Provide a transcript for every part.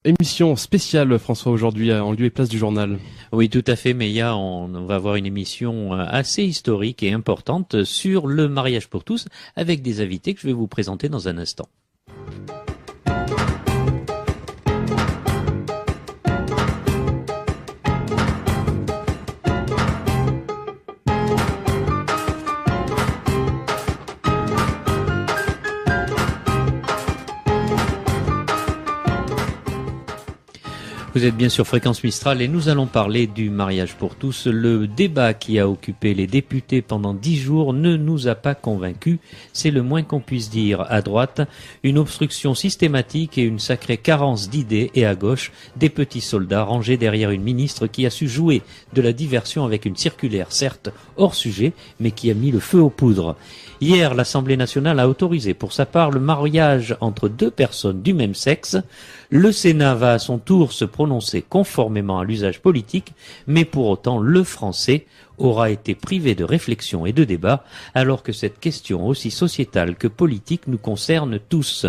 Émission spéciale, François, aujourd'hui, en lieu et place du journal. Oui, tout à fait, Meia. On va avoir une émission assez historique et importante sur le mariage pour tous, avec des invités que je vais vous présenter dans un instant. Vous êtes bien sur Fréquence Mistral et nous allons parler du mariage pour tous. Le débat qui a occupé les députés pendant 10 jours ne nous a pas convaincus. C'est le moins qu'on puisse dire. À droite, une obstruction systématique et une sacrée carence d'idées, et à gauche, des petits soldats rangés derrière une ministre qui a su jouer de la diversion avec une circulaire, certes hors sujet, mais qui a mis le feu aux poudres. Hier, l'Assemblée nationale a autorisé pour sa part le mariage entre deux personnes du même sexe. Le Sénat va à son tour se prononcer conformément à l'usage politique, mais pour autant le français aura été privé de réflexion et de débat, alors que cette question aussi sociétale que politique nous concerne tous.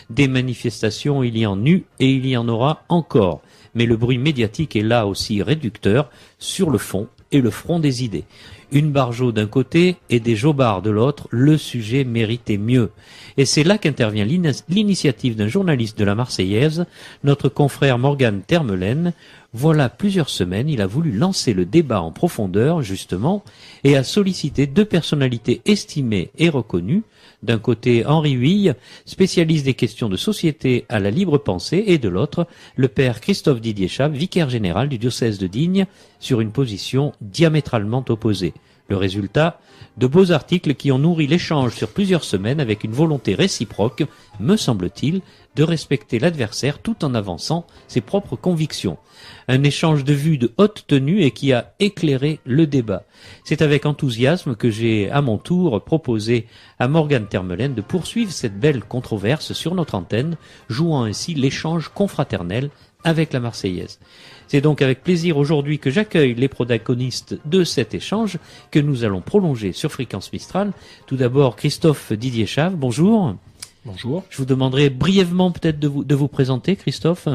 Des manifestations, il y en eut et il y en aura encore, mais le bruit médiatique est là aussi réducteur sur le fond et le front des idées. Une Barjot d'un côté et des Jobards de l'autre, le sujet méritait mieux. Et c'est là qu'intervient l'initiative d'un journaliste de la Marseillaise, notre confrère Morgan Termelen. Voilà plusieurs semaines, il a voulu lancer le débat en profondeur, justement, et a sollicité deux personnalités estimées et reconnues. D'un côté, Henri Huille, spécialiste des questions de société à la libre pensée, et de l'autre, le père Christophe Didier Chave, vicaire général du diocèse de Digne, sur une position diamétralement opposée. Le résultat, de beaux articles qui ont nourri l'échange sur plusieurs semaines avec une volonté réciproque, me semble-t-il, de respecter l'adversaire tout en avançant ses propres convictions. Un échange de vues de haute tenue et qui a éclairé le débat. C'est avec enthousiasme que j'ai à mon tour proposé à Morgan Termelen de poursuivre cette belle controverse sur notre antenne, jouant ainsi l'échange confraternel avec la Marseillaise. C'est donc avec plaisir aujourd'hui que j'accueille les protagonistes de cet échange que nous allons prolonger sur Fréquence Mistral. Tout d'abord, Christophe Didier Chave, bonjour. Bonjour. Je vous demanderai brièvement peut-être de vous présenter, Christophe.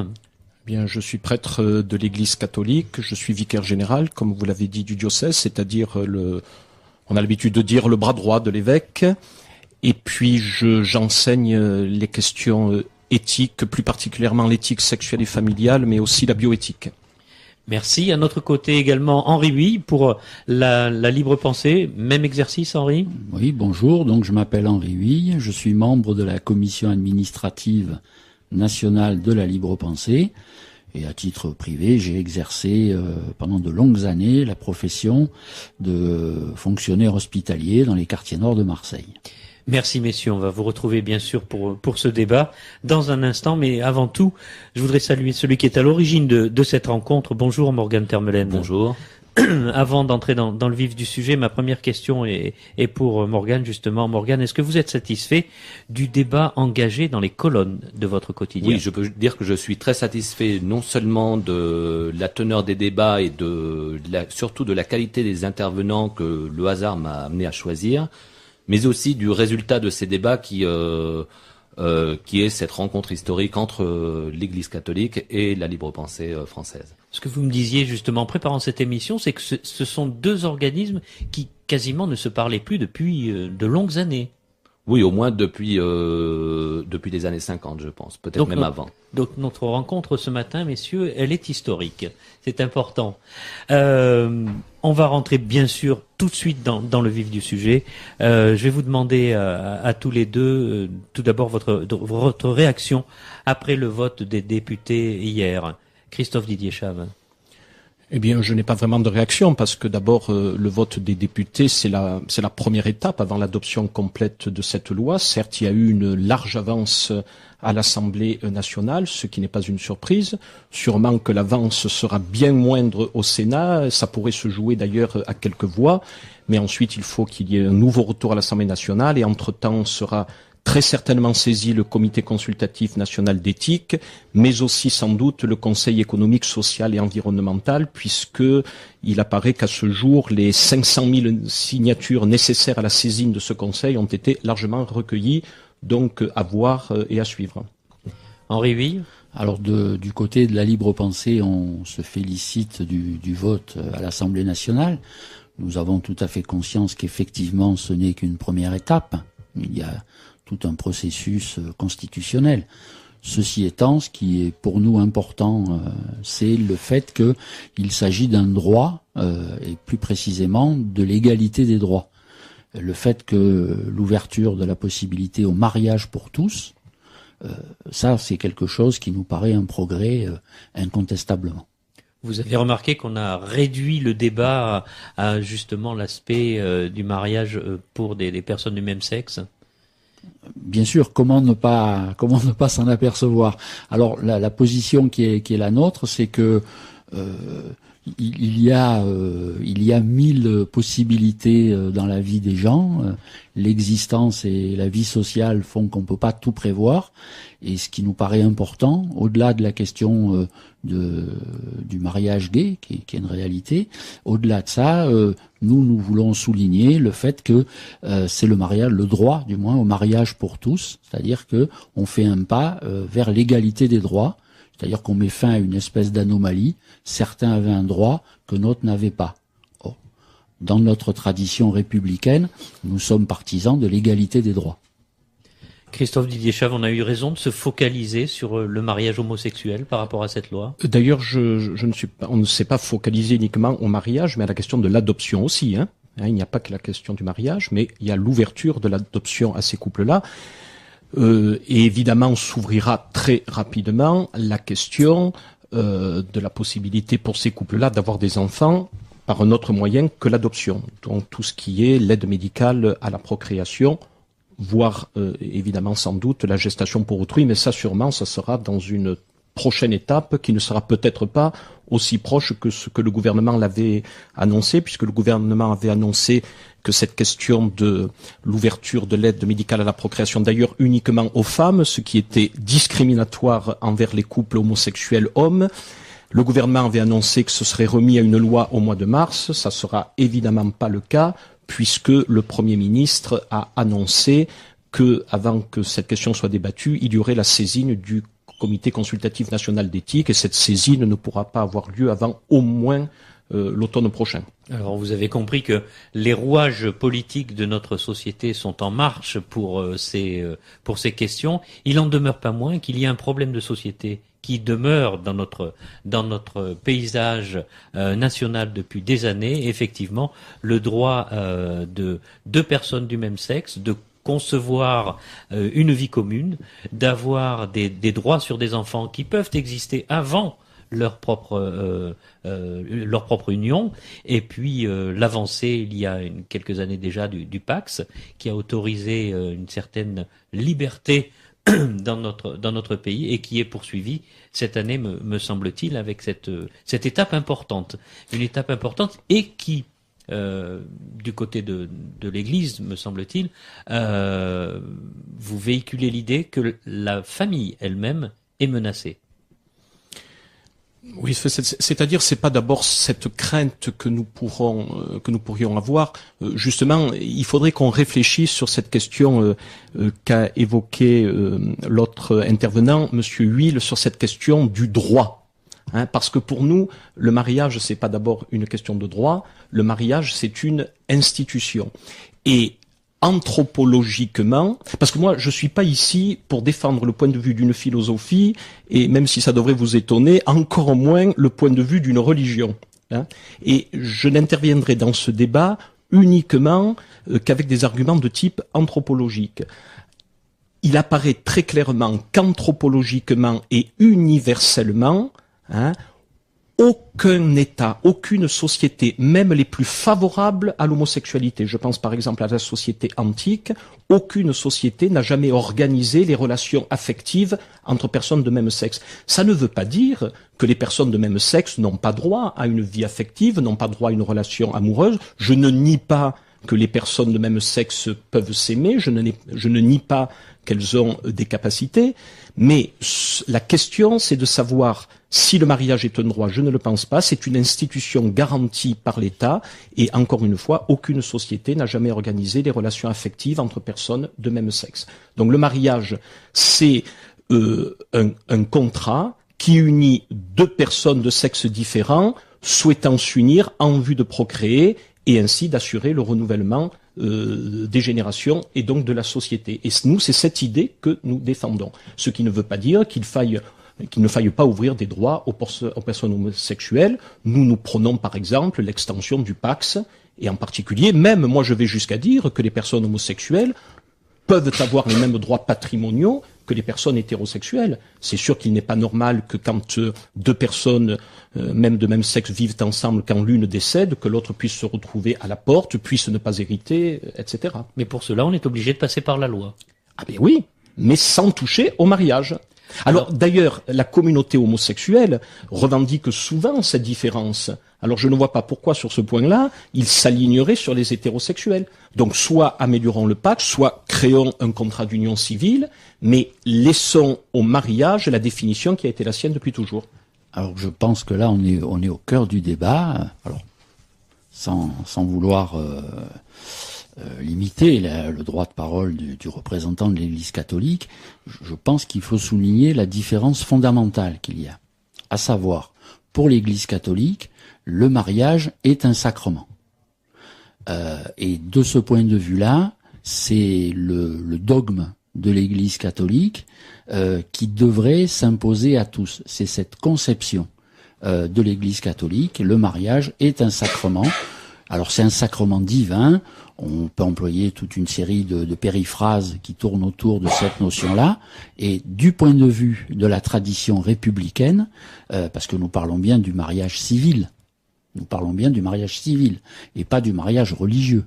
Bien, je suis prêtre de l'Église catholique, je suis vicaire général, comme vous l'avez dit, du diocèse, c'est-à-dire on a l'habitude de dire le bras droit de l'évêque, et puis j'enseigne les questions éthiques, plus particulièrement l'éthique sexuelle et familiale, mais aussi la bioéthique. Merci. À notre côté également Henri Huille pour la libre pensée. Même exercice, Henri? Oui, bonjour. Donc je m'appelle Henri Huille. Je suis membre de la commission administrative nationale de la libre pensée. Et à titre privé, j'ai exercé pendant de longues années la profession de fonctionnaire hospitalier dans les quartiers nord de Marseille. Merci messieurs, on va vous retrouver bien sûr pour ce débat dans un instant, mais avant tout, je voudrais saluer celui qui est à l'origine de cette rencontre. Bonjour Morgan Termelen. Bonjour. Avant d'entrer dans le vif du sujet, ma première question est pour Morgan justement. Morgan, est-ce que vous êtes satisfait du débat engagé dans les colonnes de votre quotidien? Oui, je peux dire que je suis très satisfait non seulement de la teneur des débats et surtout de la qualité des intervenants que le hasard m'a amené à choisir, mais aussi du résultat de ces débats qui est cette rencontre historique entre l'Église catholique et la libre pensée française. Ce que vous me disiez justement en préparant cette émission, c'est que ce sont deux organismes qui quasiment ne se parlaient plus depuis de longues années. Oui, au moins depuis les années 50, je pense, peut-être même avant. Donc notre rencontre ce matin, messieurs, elle est historique. C'est important. On va rentrer bien sûr tout de suite dans le vif du sujet. Je vais vous demander à tous les deux, tout d'abord votre réaction après le vote des députés hier. Christophe Didier Chave. Eh bien, je n'ai pas vraiment de réaction parce que d'abord, le vote des députés, c'est la première étape avant l'adoption complète de cette loi. Certes, il y a eu une large avance à l'Assemblée nationale, ce qui n'est pas une surprise. Sûrement que l'avance sera bien moindre au Sénat. Ça pourrait se jouer d'ailleurs à quelques voix. Mais ensuite, il faut qu'il y ait un nouveau retour à l'Assemblée nationale et entre-temps sera très certainement saisi le comité consultatif national d'éthique, mais aussi sans doute le Conseil économique, social et environnemental, puisque il apparaît qu'à ce jour, les 500 000 signatures nécessaires à la saisine de ce Conseil ont été largement recueillies, donc à voir et à suivre. Henri Huille. Alors du côté de la libre pensée, on se félicite du vote à l'Assemblée nationale. Nous avons tout à fait conscience qu'effectivement ce n'est qu'une première étape. Il y a tout un processus constitutionnel. Ceci étant, ce qui est pour nous important, c'est le fait qu'il s'agit d'un droit, et plus précisément de l'égalité des droits. Le fait que l'ouverture de la possibilité au mariage pour tous, ça c'est quelque chose qui nous paraît un progrès incontestablement. Vous avez remarqué qu'on a réduit le débat à justement l'aspect du mariage pour des personnes du même sexe. Bien sûr, comment ne pas s'en apercevoir. Alors la position qui est la nôtre, c'est que il y a 1000 possibilités dans la vie des gens. L'existence et la vie sociale font qu'on peut pas tout prévoir. Et ce qui nous paraît important, au-delà de la question du mariage gay, qui est une réalité, au-delà de ça, nous voulons souligner le fait que c'est le mariage, le droit du moins au mariage pour tous, c'est-à-dire que on fait un pas vers l'égalité des droits. C'est-à-dire qu'on met fin à une espèce d'anomalie. Certains avaient un droit que d'autres n'avaient pas. Or, dans notre tradition républicaine, nous sommes partisans de l'égalité des droits. Christophe Didier-Chave, on a eu raison de se focaliser sur le mariage homosexuel par rapport à cette loi. D'ailleurs, on ne s'est pas focalisé uniquement au mariage, mais à la question de l'adoption aussi. Il n'y a pas que la question du mariage, mais il y a l'ouverture de l'adoption à ces couples-là. Et évidemment, s'ouvrira très rapidement la question de la possibilité pour ces couples-là d'avoir des enfants par un autre moyen que l'adoption. Donc tout ce qui est l'aide médicale à la procréation, voire évidemment sans doute la gestation pour autrui, mais ça sûrement, ça sera dans une prochaine étape qui ne sera peut-être pas aussi proche que ce que le gouvernement l'avait annoncé, puisque le gouvernement avait annoncé que cette question de l'ouverture de l'aide médicale à la procréation, d'ailleurs uniquement aux femmes, ce qui était discriminatoire envers les couples homosexuels hommes. Le gouvernement avait annoncé que ce serait remis à une loi au mois de mars. Ça sera évidemment pas le cas, puisque le Premier ministre a annoncé que, avant que cette question soit débattue, il y aurait la saisine du Comité consultatif national d'éthique, et cette saisine ne pourra pas avoir lieu avant au moins l'automne prochain. Alors vous avez compris que les rouages politiques de notre société sont en marche pour ces questions. Il en demeure pas moins qu'il y a un problème de société qui demeure dans notre paysage national depuis des années. Effectivement, le droit de deux personnes du même sexe de concevoir une vie commune, d'avoir des droits sur des enfants qui peuvent exister avant leur propre union, et puis l'avancée il y a quelques années déjà du Pacs, qui a autorisé une certaine liberté dans notre pays, et qui est poursuivi cette année, me semble-t-il, avec cette étape importante, une étape importante, et qui du côté de l'Église, me semble-t-il, vous véhiculez l'idée que la famille elle-même est menacée. Oui, c'est-à-dire, c'est pas d'abord cette crainte que nous pourrions avoir. Justement, il faudrait qu'on réfléchisse sur cette question qu'a évoquée l'autre intervenant, Monsieur Huil, sur cette question du droit. Parce que pour nous, le mariage, c'est pas d'abord une question de droit. Le mariage, c'est une institution. Et anthropologiquement, parce que moi, je suis pas ici pour défendre le point de vue d'une philosophie, et même si ça devrait vous étonner, encore moins le point de vue d'une religion. Et je n'interviendrai dans ce débat uniquement qu'avec des arguments de type anthropologique. Il apparaît très clairement qu'anthropologiquement et universellement, aucun État, aucune société, même les plus favorables à l'homosexualité, je pense par exemple à la société antique, aucune société n'a jamais organisé les relations affectives entre personnes de même sexe. Ça ne veut pas dire que les personnes de même sexe n'ont pas droit à une vie affective, n'ont pas droit à une relation amoureuse. Je ne nie pas que les personnes de même sexe peuvent s'aimer, je ne nie pas qu'elles ont des capacités, mais la question c'est de savoir si le mariage est un droit. Je ne le pense pas, c'est une institution garantie par l'État, et encore une fois, aucune société n'a jamais organisé des relations affectives entre personnes de même sexe. Donc le mariage, c'est un contrat qui unit deux personnes de sexe différents souhaitant s'unir en vue de procréer et ainsi d'assurer le renouvellement des générations et donc de la société. Et nous, c'est cette idée que nous défendons. Ce qui ne veut pas dire qu'il ne faille pas ouvrir des droits aux personnes homosexuelles. Nous prônons par exemple l'extension du Pacs, et en particulier, même moi je vais jusqu'à dire que les personnes homosexuelles peuvent avoir les mêmes droits patrimoniaux que les personnes hétérosexuelles. C'est sûr qu'il n'est pas normal que quand deux personnes, même de même sexe, vivent ensemble, quand l'une décède, que l'autre puisse se retrouver à la porte, puisse ne pas hériter, etc. Mais pour cela, on est obligé de passer par la loi. Ah ben oui, mais sans toucher au mariage. Alors d'ailleurs, la communauté homosexuelle revendique souvent cette différence. Alors je ne vois pas pourquoi sur ce point-là, ils s'aligneraient sur les hétérosexuels. Donc soit améliorons le pacte, soit créons un contrat d'union civile, mais laissons au mariage la définition qui a été la sienne depuis toujours. Alors je pense que là on est au cœur du débat. Alors sans vouloir limiter le droit de parole du représentant de l'Église catholique, je pense qu'il faut souligner la différence fondamentale qu'il y a. À savoir, pour l'Église catholique, le mariage est un sacrement. Et de ce point de vue-là, c'est le dogme de l'Église catholique qui devrait s'imposer à tous. C'est cette conception de l'Église catholique. Le mariage est un sacrement. Alors c'est un sacrement divin. On peut employer toute une série de périphrases qui tournent autour de cette notion-là. Et du point de vue de la tradition républicaine, parce que nous parlons bien du mariage civil, nous parlons bien du mariage civil et pas du mariage religieux.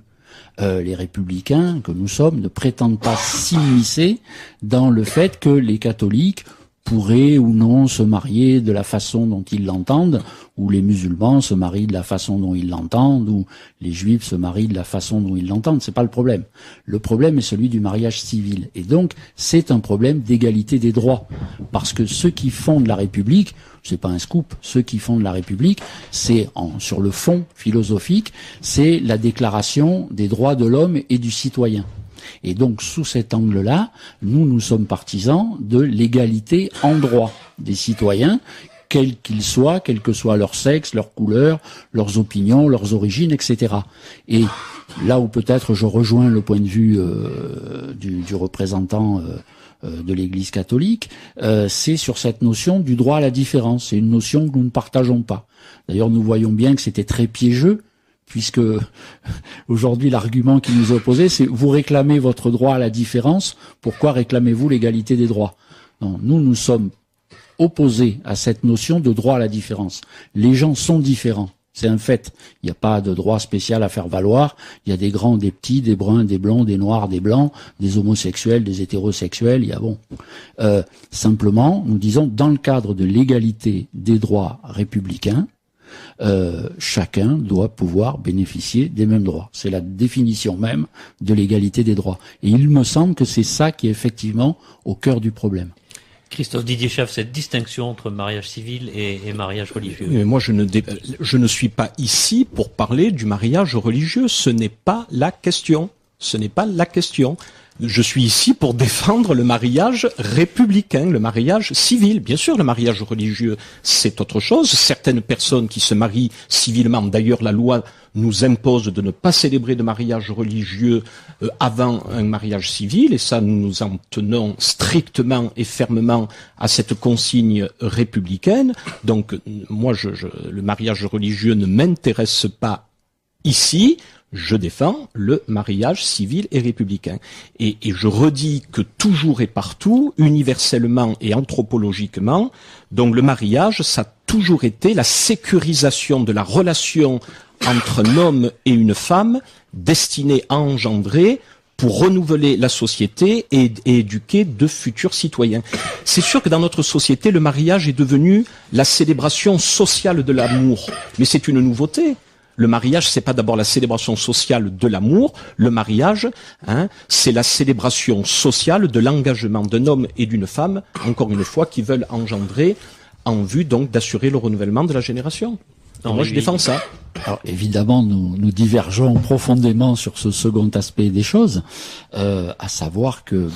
Les républicains que nous sommes ne prétendent pas s'immiscer dans le fait que les catholiques pourraient ou non se marier de la façon dont ils l'entendent, ou les musulmans se marient de la façon dont ils l'entendent, ou les juifs se marient de la façon dont ils l'entendent. C'est pas le problème. Le problème est celui du mariage civil. Et donc, c'est un problème d'égalité des droits. Parce que ceux qui fondent la République, c'est pas un scoop, ceux qui fondent la République, c'est sur le fond philosophique, c'est la déclaration des droits de l'homme et du citoyen. Et donc, sous cet angle-là, nous sommes partisans de l'égalité en droit des citoyens, quels qu'ils soient, quel que soit leur sexe, leur couleur, leurs opinions, leurs origines, etc. Et là où peut-être je rejoins le point de vue du représentant de l'Église catholique, c'est sur cette notion du droit à la différence. C'est une notion que nous ne partageons pas. D'ailleurs, nous voyons bien que c'était très piégeux, puisque aujourd'hui l'argument qui nous est opposé, c'est vous réclamez votre droit à la différence, pourquoi réclamez-vous l'égalité des droits? Non, nous sommes opposés à cette notion de droit à la différence. Les gens sont différents, c'est un fait. Il n'y a pas de droit spécial à faire valoir. Il y a des grands, des petits, des bruns, des blonds, des noirs, des blancs, des homosexuels, des hétérosexuels. Il y a simplement, nous disons, dans le cadre de l'égalité des droits républicains, chacun doit pouvoir bénéficier des mêmes droits. C'est la définition même de l'égalité des droits. Et il me semble que c'est ça qui est effectivement au cœur du problème. Christophe Didier Schaff, cette distinction entre mariage civil et mariage religieux. Mais moi, je ne suis pas ici pour parler du mariage religieux. Ce n'est pas la question. Ce n'est pas la question. Je suis ici pour défendre le mariage républicain, le mariage civil. Bien sûr, le mariage religieux, c'est autre chose. Certaines personnes qui se marient civilement, d'ailleurs, la loi nous impose de ne pas célébrer de mariage religieux avant un mariage civil, et ça, nous nous en tenons strictement et fermement à cette consigne républicaine. Donc, moi, le mariage religieux ne m'intéresse pas ici. Je défends le mariage civil et républicain. Et je redis que toujours et partout, universellement et anthropologiquement, donc le mariage, ça a toujours été la sécurisation de la relation entre un homme et une femme destinée à engendrer pour renouveler la société et éduquer de futurs citoyens. C'est sûr que dans notre société, le mariage est devenu la célébration sociale de l'amour. Mais c'est une nouveauté. Le mariage, c'est pas d'abord la célébration sociale de l'amour. Le mariage, c'est la célébration sociale de l'engagement d'un homme et d'une femme, encore une fois, qui veulent engendrer en vue donc d'assurer le renouvellement de la génération. Moi, je défends ça. Alors, évidemment, nous divergeons profondément sur ce second aspect des choses, à savoir que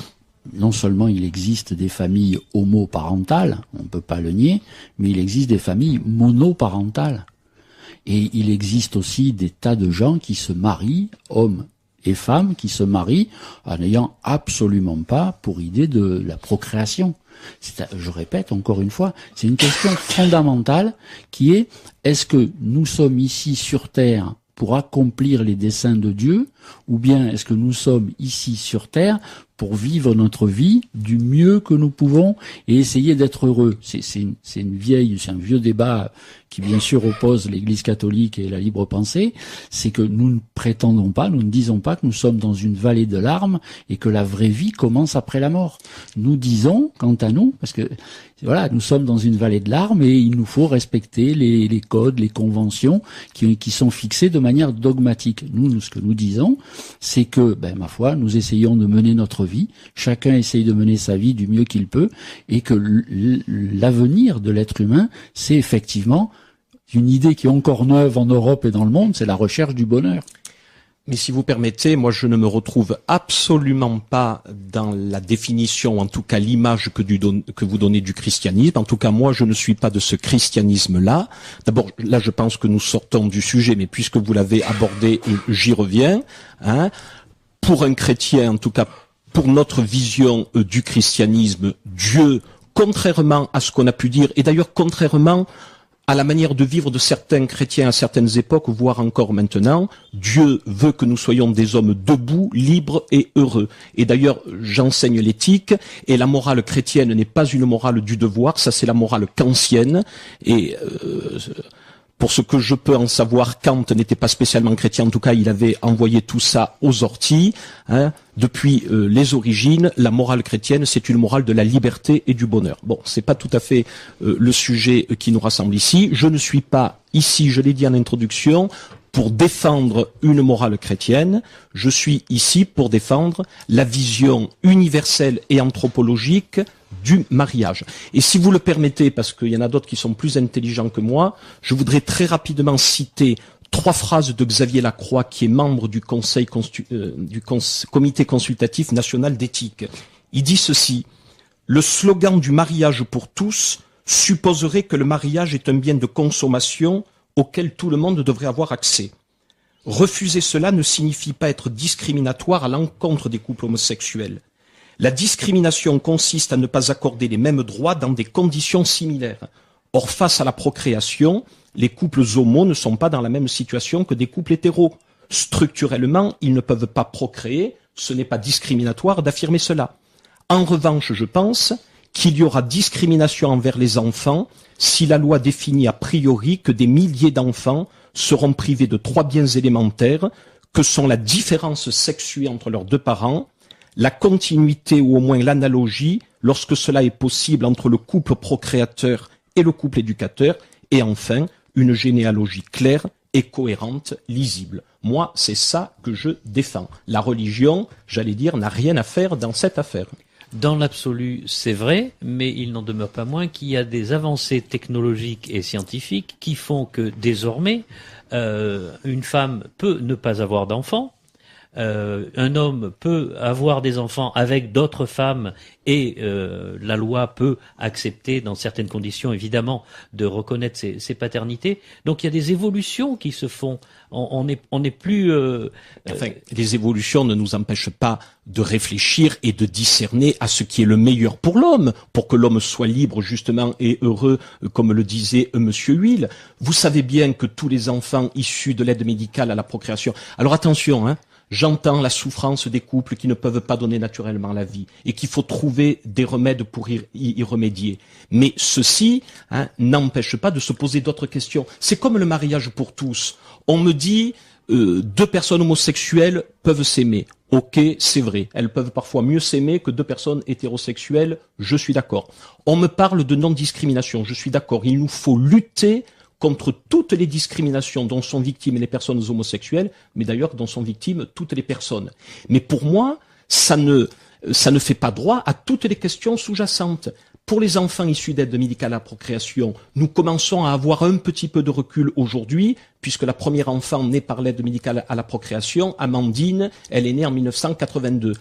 non seulement il existe des familles homoparentales, on ne peut pas le nier, mais il existe des familles monoparentales. Et il existe aussi des tas de gens qui se marient, hommes et femmes, qui se marient en n'ayant absolument pas pour idée de la procréation. Je répète encore une fois, c'est une question fondamentale qui est, est-ce que nous sommes ici sur Terre pour accomplir les desseins de Dieu, ou bien est-ce que nous sommes ici sur Terre pour vivre notre vie du mieux que nous pouvons et essayer d'être heureux? C'est un vieux débat qui bien sûr oppose l'Église catholique et la libre pensée. C'est que nous ne prétendons pas, nous ne disons pas que nous sommes dans une vallée de larmes et que la vraie vie commence après la mort. Nous disons, quant à nous, parce que voilà, nous sommes dans une vallée de larmes et il nous faut respecter les codes, les conventions qui sont fixées de manière dogmatique. Nous, ce que nous disons, c'est que, ma foi, nous essayons de mener notre vie. Chacun essaye de mener sa vie du mieux qu'il peut et que l'avenir de l'être humain, c'est effectivement une idée qui est encore neuve en Europe et dans le monde, c'est la recherche du bonheur. Mais si vous permettez, moi je ne me retrouve absolument pas dans la définition, en tout cas l'image que vous donnez du christianisme. En tout cas, moi je ne suis pas de ce christianisme-là. D'abord, là je pense que nous sortons du sujet, mais puisque vous l'avez abordé, j'y reviens. Pour un chrétien, en tout cas pour notre vision du christianisme, Dieu, contrairement à ce qu'on a pu dire, et d'ailleurs contrairement à la manière de vivre de certains chrétiens à certaines époques, voire encore maintenant, Dieu veut que nous soyons des hommes debout, libres et heureux. Et d'ailleurs, j'enseigne l'éthique, et la morale chrétienne n'est pas une morale du devoir, ça c'est la morale kantienne, et pour ce que je peux en savoir, Kant n'était pas spécialement chrétien, en tout cas il avait envoyé tout ça aux orties. Depuis les origines, la morale chrétienne, c'est une morale de la liberté et du bonheur. Bon, c'est pas tout à fait le sujet qui nous rassemble ici. Je ne suis pas ici, je l'ai dit en introduction, pour défendre une morale chrétienne. Je suis ici pour défendre la vision universelle et anthropologique du mariage. Et si vous le permettez, parce qu'il y en a d'autres qui sont plus intelligents que moi, je voudrais très rapidement citer 3 phrases de Xavier Lacroix, qui est membre du Comité consultatif national d'éthique. Il dit ceci: le slogan du mariage pour tous supposerait que le mariage est un bien de consommation auquel tout le monde devrait avoir accès. Refuser cela ne signifie pas être discriminatoire à l'encontre des couples homosexuels. La discrimination consiste à ne pas accorder les mêmes droits dans des conditions similaires. Or, face à la procréation, les couples homos ne sont pas dans la même situation que des couples hétéros. Structurellement, ils ne peuvent pas procréer, ce n'est pas discriminatoire d'affirmer cela. En revanche, je pense qu'il y aura discrimination envers les enfants si la loi définit a priori que des milliers d'enfants seront privés de 3 biens élémentaires que sont la différence sexuée entre leurs 2 parents, la continuité ou au moins l'analogie, lorsque cela est possible, entre le couple procréateur et le couple éducateur, et enfin, une généalogie claire et cohérente, lisible. Moi, c'est ça que je défends. La religion, j'allais dire, n'a rien à faire dans cette affaire. Dans l'absolu, c'est vrai, mais il n'en demeure pas moins qu'il y a des avancées technologiques et scientifiques qui font que désormais, une femme peut ne pas avoir d'enfants. Un homme peut avoir des enfants avec d'autres femmes et la loi peut accepter dans certaines conditions évidemment de reconnaître ces paternités. Donc il y a des évolutions qui se font. On n'est plus. Enfin, les évolutions ne nous empêchent pas de réfléchir et de discerner à ce qui est le meilleur pour l'homme, pour que l'homme soit libre justement et heureux, comme le disait Monsieur Huil. Vous savez bien que tous les enfants issus de l'aide médicale à la procréation. Alors attention, j'entends la souffrance des couples qui ne peuvent pas donner naturellement la vie et qu'il faut trouver des remèdes pour y remédier. Mais ceci n'empêche pas de se poser d'autres questions. C'est comme le mariage pour tous. On me dit 2 personnes homosexuelles peuvent s'aimer. Ok, c'est vrai. Elles peuvent parfois mieux s'aimer que 2 personnes hétérosexuelles. Je suis d'accord. On me parle de non-discrimination. Je suis d'accord. Il nous faut lutter contre toutes les discriminations dont sont victimes les personnes homosexuelles, mais d'ailleurs dont sont victimes toutes les personnes. Mais pour moi, ça ne fait pas droit à toutes les questions sous-jacentes. Pour les enfants issus d'aide médicale à la procréation, nous commençons à avoir un petit peu de recul aujourd'hui, puisque la première enfant née par l'aide médicale à la procréation, Amandine, elle est née en 1982.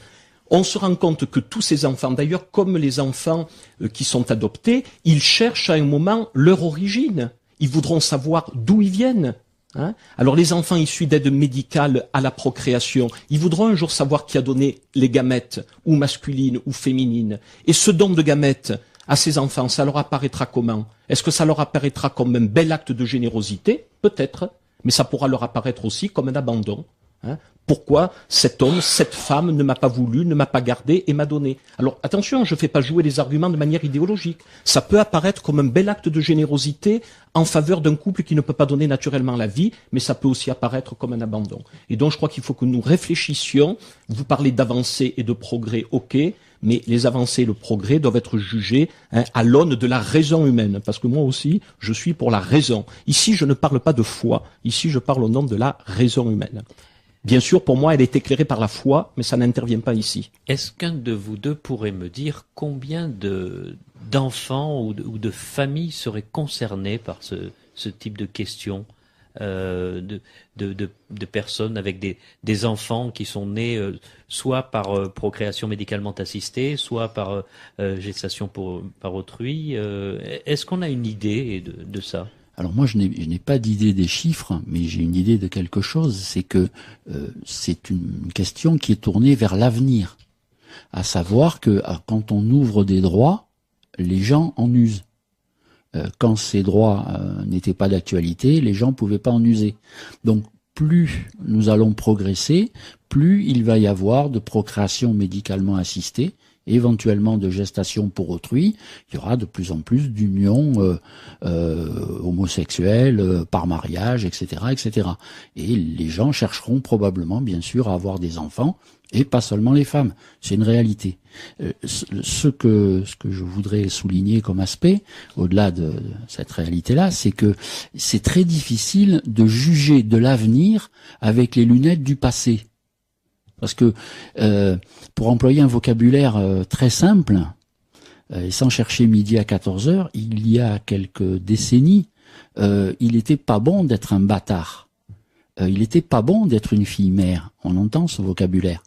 On se rend compte que tous ces enfants, d'ailleurs comme les enfants qui sont adoptés, ils cherchent à un moment leur origine. Ils voudront savoir d'où ils viennent. Hein. Alors les enfants issus d'aide médicale à la procréation, ils voudront un jour savoir qui a donné les gamètes, ou masculines ou féminines. Et ce don de gamètes à ces enfants, ça leur apparaîtra comment? Est-ce que ça leur apparaîtra comme un bel acte de générosité? Peut-être, mais ça pourra leur apparaître aussi comme un abandon. Hein. Pourquoi cet homme, cette femme ne m'a pas voulu, ne m'a pas gardé et m'a donné? Alors attention, je ne fais pas jouer les arguments de manière idéologique. Ça peut apparaître comme un bel acte de générosité en faveur d'un couple qui ne peut pas donner naturellement la vie, mais ça peut aussi apparaître comme un abandon. Et donc je crois qu'il faut que nous réfléchissions. Vous parlez d'avancées et de progrès, ok, mais les avancées et le progrès doivent être jugés à l'aune de la raison humaine, parce que moi aussi, je suis pour la raison. Ici, je ne parle pas de foi, ici je parle au nom de la raison humaine. Bien sûr, pour moi, elle est éclairée par la foi, mais ça n'intervient pas ici. Est-ce qu'un de vous deux pourrait me dire combien d'enfants ou de familles seraient concernés par ce type de questions de personnes avec des enfants qui sont nés soit par procréation médicalement assistée, soit par gestation par autrui. Est-ce qu'on a une idée de ça? Alors moi, je n'ai pas d'idée des chiffres, mais j'ai une idée de quelque chose, c'est que c'est une question qui est tournée vers l'avenir. À savoir que quand on ouvre des droits, les gens en usent. Quand ces droits n'étaient pas d'actualité, les gens ne pouvaient pas en user. Donc plus nous allons progresser, plus il va y avoir de procréation médicalement assistée, éventuellement de gestation pour autrui. Il y aura de plus en plus d'unions homosexuelles par mariage, etc., etc. Et les gens chercheront probablement, bien sûr, à avoir des enfants, et pas seulement les femmes. C'est une réalité. Ce que je voudrais souligner comme aspect, au-delà de cette réalité-là, c'est que c'est très difficile de juger de l'avenir avec les lunettes du passé. Parce que, pour employer un vocabulaire très simple, et sans chercher midi à 14 heures, il y a quelques décennies, il n'était pas bon d'être un bâtard. Il n'était pas bon d'être une fille mère. On entend ce vocabulaire.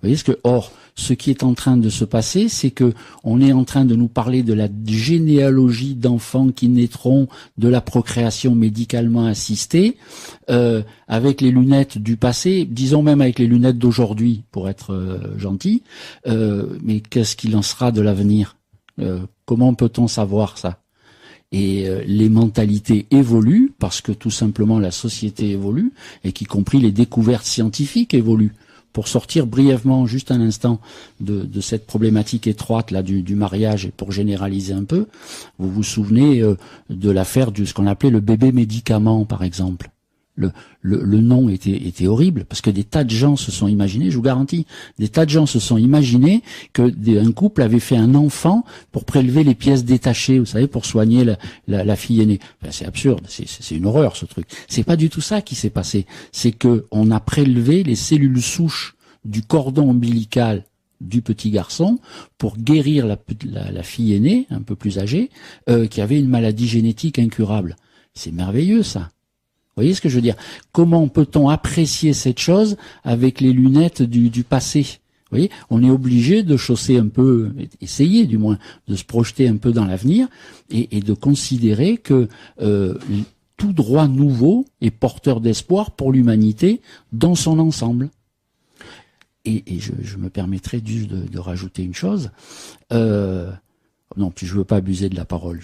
Vous voyez or, ce qui est en train de se passer, c'est que on est en train de nous parler de la généalogie d'enfants qui naîtront de la procréation médicalement assistée, avec les lunettes du passé, disons même avec les lunettes d'aujourd'hui, pour être gentil. Mais qu'est-ce qu'il en sera de l'avenir? Comment peut-on savoir ça? Et les mentalités évoluent parce que tout simplement la société évolue, et qu'y compris les découvertes scientifiques évoluent. Pour sortir brièvement, juste un instant, de cette problématique étroite là du mariage, et pour généraliser un peu, vous vous souvenez de l'affaire de ce qu'on appelait le bébé médicament, par exemple. Le nom était horrible, parce que des tas de gens se sont imaginés, je vous garantis, des tas de gens se sont imaginés que un couple avait fait un enfant pour prélever les pièces détachées, vous savez, pour soigner la fille aînée. Enfin, c'est absurde, c'est une horreur ce truc. C'est pas du tout ça qui s'est passé. C'est que on a prélevé les cellules souches du cordon ombilical du petit garçon pour guérir la fille aînée, un peu plus âgée, qui avait une maladie génétique incurable. C'est merveilleux ça. Vous voyez ce que je veux dire? Comment peut-on apprécier cette chose avec les lunettes du passé? Vous voyez, on est obligé de chausser un peu, essayer du moins, de se projeter un peu dans l'avenir et de considérer que tout droit nouveau est porteur d'espoir pour l'humanité dans son ensemble. Et je me permettrai juste de rajouter une chose. Non, puis je veux pas abuser de la parole.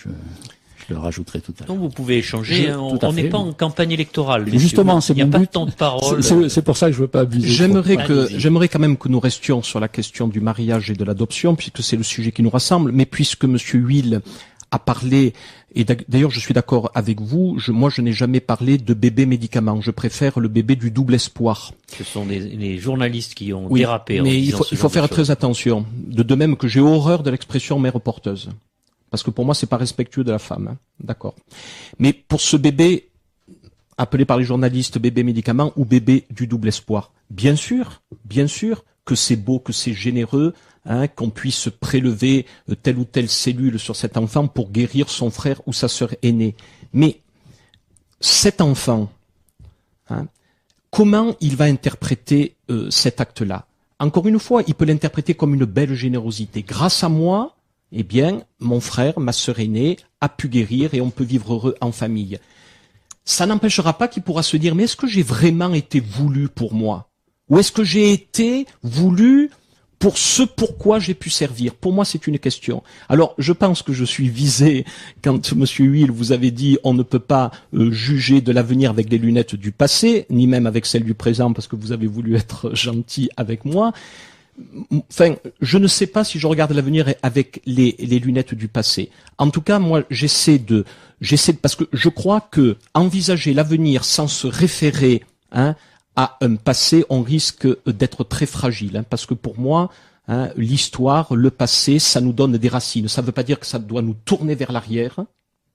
Je le rajouterai tout à l'heure. Donc vous pouvez échanger, on n'est pas en campagne électorale. Justement, c'est mon but. Il n'y a pas de temps de parole. C'est pour ça que je veux pas abuser. J'aimerais quand même que nous restions sur la question du mariage et de l'adoption, puisque c'est le sujet qui nous rassemble. Mais puisque Monsieur Huil a parlé, et d'ailleurs je suis d'accord avec vous, moi je n'ai jamais parlé de bébé médicament. Je préfère le bébé du double espoir. Ce sont les journalistes qui ont dérapé. Mais il faut faire très attention. De même que j'ai horreur de l'expression mère porteuse. Parce que pour moi, c'est pas respectueux de la femme. Hein. D'accord. Mais pour ce bébé, appelé par les journalistes bébé médicament ou bébé du double espoir, bien sûr que c'est beau, que c'est généreux, hein, qu'on puisse prélever telle ou telle cellule sur cet enfant pour guérir son frère ou sa sœur aînée. Mais cet enfant, hein, comment il va interpréter cet acte-là? encore une fois, il peut l'interpréter comme une belle générosité. Grâce à moi, eh bien, mon frère, ma sœur aînée, a pu guérir et on peut vivre heureux en famille. Ça n'empêchera pas qu'il pourra se dire, mais est-ce que j'ai vraiment été voulu pour moi? Ou est-ce que j'ai été voulu pour ce pourquoi j'ai pu servir? Pour moi, c'est une question. Alors, je pense que je suis visé quand, Monsieur Huil, vous avez dit on ne peut pas juger de l'avenir avec les lunettes du passé, ni même avec celles du présent, parce que vous avez voulu être gentil avec moi. Enfin, je ne sais pas si je regarde l'avenir avec les lunettes du passé. En tout cas, moi, parce que je crois que envisager l'avenir sans se référer, à un passé, on risque d'être très fragile, parce que pour moi, l'histoire, le passé, ça nous donne des racines. Ça ne veut pas dire que ça doit nous tourner vers l'arrière,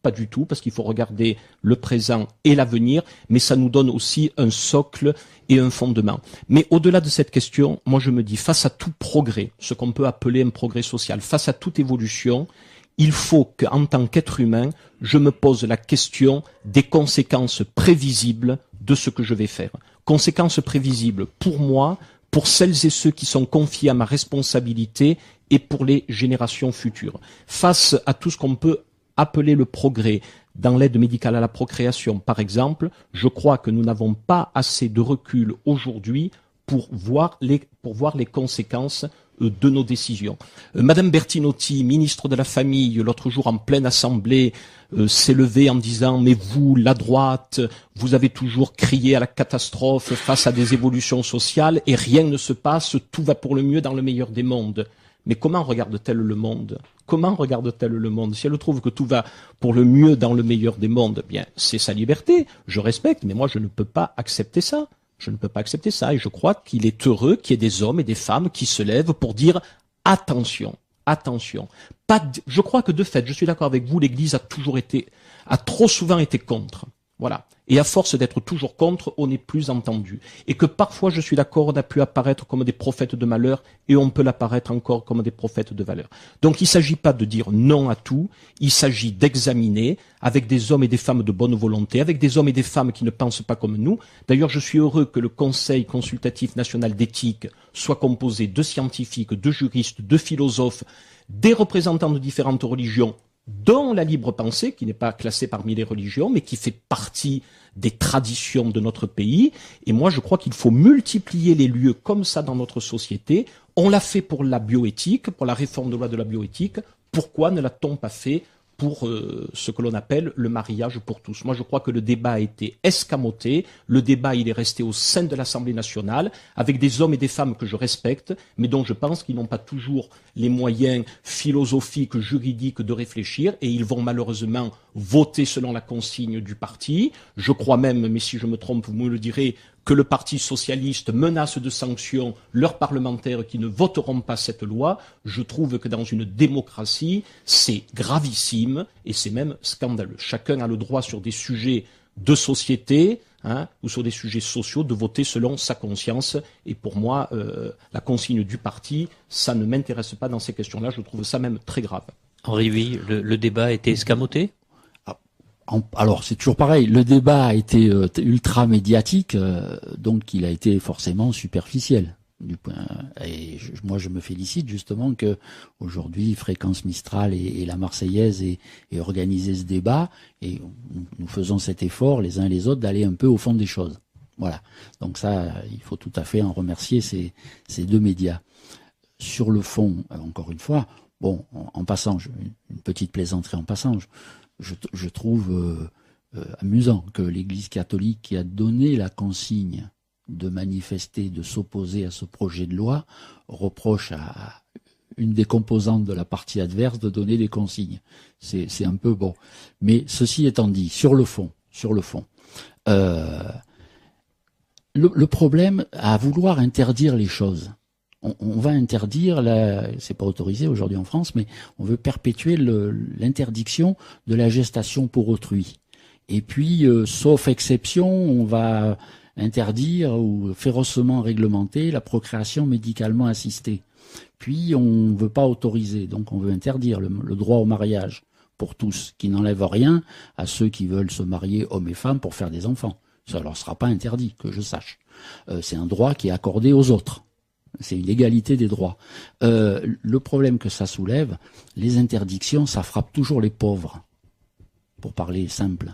pas du tout, parce qu'il faut regarder le présent et l'avenir, mais ça nous donne aussi un socle et un fondement. Mais au-delà de cette question, moi je me dis, face à tout progrès, ce qu'on peut appeler un progrès social, face à toute évolution, il faut qu'en tant qu'être humain, je me pose la question des conséquences prévisibles de ce que je vais faire. Conséquences prévisibles pour moi, pour celles et ceux qui sont confiés à ma responsabilité et pour les générations futures. Face à tout ce qu'on peut appeler le progrès dans l'aide médicale à la procréation, par exemple, je crois que nous n'avons pas assez de recul aujourd'hui pour voir les conséquences de nos décisions. Madame Bertinotti, ministre de la Famille, l'autre jour en pleine assemblée, s'est levée en disant « Mais vous, la droite, vous avez toujours crié à la catastrophe face à des évolutions sociales et rien ne se passe, tout va pour le mieux dans le meilleur des mondes. » Mais comment regarde-t-elle le monde? Comment regarde-t-elle le monde? Si elle trouve que tout va pour le mieux dans le meilleur des mondes, bien, c'est sa liberté, je respecte, mais moi je ne peux pas accepter ça. Je ne peux pas accepter ça et je crois qu'il est heureux qu'il y ait des hommes et des femmes qui se lèvent pour dire attention, attention. Je crois que de fait, je suis d'accord avec vous, l'Église a trop souvent été contre. Voilà. Et à force d'être toujours contre, on n'est plus entendu. Et que parfois, je suis d'accord, on a pu apparaître comme des prophètes de malheur et on peut l'apparaître encore comme des prophètes de valeur. Donc il ne s'agit pas de dire non à tout, il s'agit d'examiner avec des hommes et des femmes de bonne volonté, avec des hommes et des femmes qui ne pensent pas comme nous. D'ailleurs, je suis heureux que le Conseil consultatif national d'éthique soit composé de scientifiques, de juristes, de philosophes, des représentants de différentes religions, dont la libre pensée, qui n'est pas classée parmi les religions, mais qui fait partie des traditions de notre pays. Et moi, je crois qu'il faut multiplier les lieux comme ça dans notre société. On l'a fait pour la bioéthique, pour la réforme de loi de la bioéthique. Pourquoi ne l'a-t-on pas fait pour ce que l'on appelle le mariage pour tous? Moi, je crois que le débat a été escamoté. Le débat, il est resté au sein de l'Assemblée nationale, avec des hommes et des femmes que je respecte, mais dont je pense qu'ils n'ont pas toujours les moyens philosophiques, juridiques de réfléchir, et ils vont malheureusement voter selon la consigne du parti. Je crois même, mais si je me trompe, vous me le direz, que le Parti socialiste menace de sanctions leurs parlementaires qui ne voteront pas cette loi. Je trouve que dans une démocratie, c'est gravissime et c'est même scandaleux. Chacun a le droit sur des sujets de société ou sur des sujets sociaux de voter selon sa conscience. Et pour moi, la consigne du parti, ça ne m'intéresse pas dans ces questions-là. Je trouve ça même très grave. Henri, oui, le débat a été escamoté? Alors c'est toujours pareil, le débat a été ultra médiatique, donc il a été forcément superficiel. Moi je me félicite justement que aujourd'hui Fréquence Mistral et la Marseillaise aient organisé ce débat et nous faisons cet effort les uns et les autres d'aller un peu au fond des choses. Voilà, donc ça il faut tout à fait en remercier ces deux médias. Sur le fond, encore une fois, bon, en passant, une petite plaisanterie en passant, je trouve amusant que l'Église catholique, qui a donné la consigne de manifester, de s'opposer à ce projet de loi, reproche à une des composantes de la partie adverse de donner des consignes. C'est un peu bon. Mais ceci étant dit, sur le fond, le problème à vouloir interdire les choses, on va interdire, c'est pas autorisé aujourd'hui en France, mais on veut perpétuer l'interdiction de la gestation pour autrui. Et puis, sauf exception, on va interdire ou férocement réglementer la procréation médicalement assistée. Puis, on veut pas autoriser, donc on veut interdire le droit au mariage pour tous, qui n'enlève rien à ceux qui veulent se marier hommes et femmes pour faire des enfants. Ça leur sera pas interdit, que je sache. C'est un droit qui est accordé aux autres. C'est une égalité des droits. Le problème que ça soulève, les interdictions, ça frappe toujours les pauvres, pour parler simple.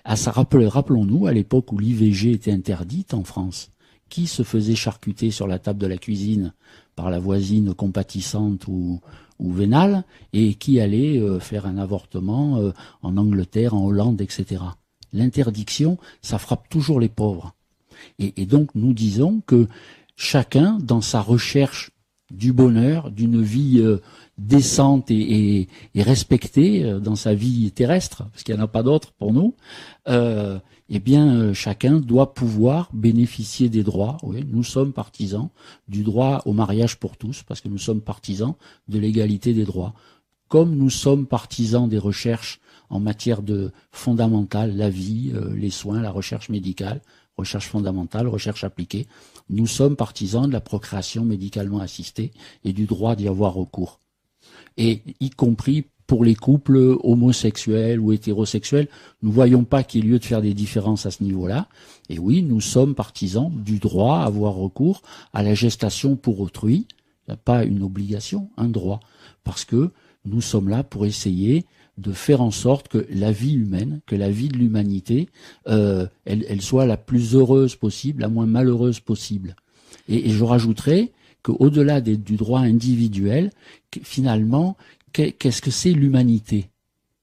Rappelons-nous, à l'époque où l'IVG était interdite en France, qui se faisait charcuter sur la table de la cuisine par la voisine compatissante ou vénale, et qui allait faire un avortement en Angleterre, en Hollande, etc. L'interdiction, ça frappe toujours les pauvres. Et donc nous disons que chacun, dans sa recherche du bonheur, d'une vie décente et respectée dans sa vie terrestre, parce qu'il n'y en a pas d'autre pour nous, chacun doit pouvoir bénéficier des droits. Oui, nous sommes partisans du droit au mariage pour tous, parce que nous sommes partisans de l'égalité des droits. Comme nous sommes partisans des recherches en matière de fondamentale, la vie, les soins, la recherche médicale, recherche fondamentale, recherche appliquée, nous sommes partisans de la procréation médicalement assistée et du droit d'y avoir recours. Et y compris pour les couples homosexuels ou hétérosexuels, nous ne voyons pas qu'il y ait lieu de faire des différences à ce niveau-là. Et oui, nous sommes partisans du droit à avoir recours à la gestation pour autrui. Il n'y a pas une obligation, un droit. Parce que nous sommes là pour essayer de faire en sorte que la vie humaine, que la vie de l'humanité, elle soit la plus heureuse possible, la moins malheureuse possible. Et je rajouterais qu'au-delà du droit individuel, finalement, qu'est-ce que c'est l'humanité ?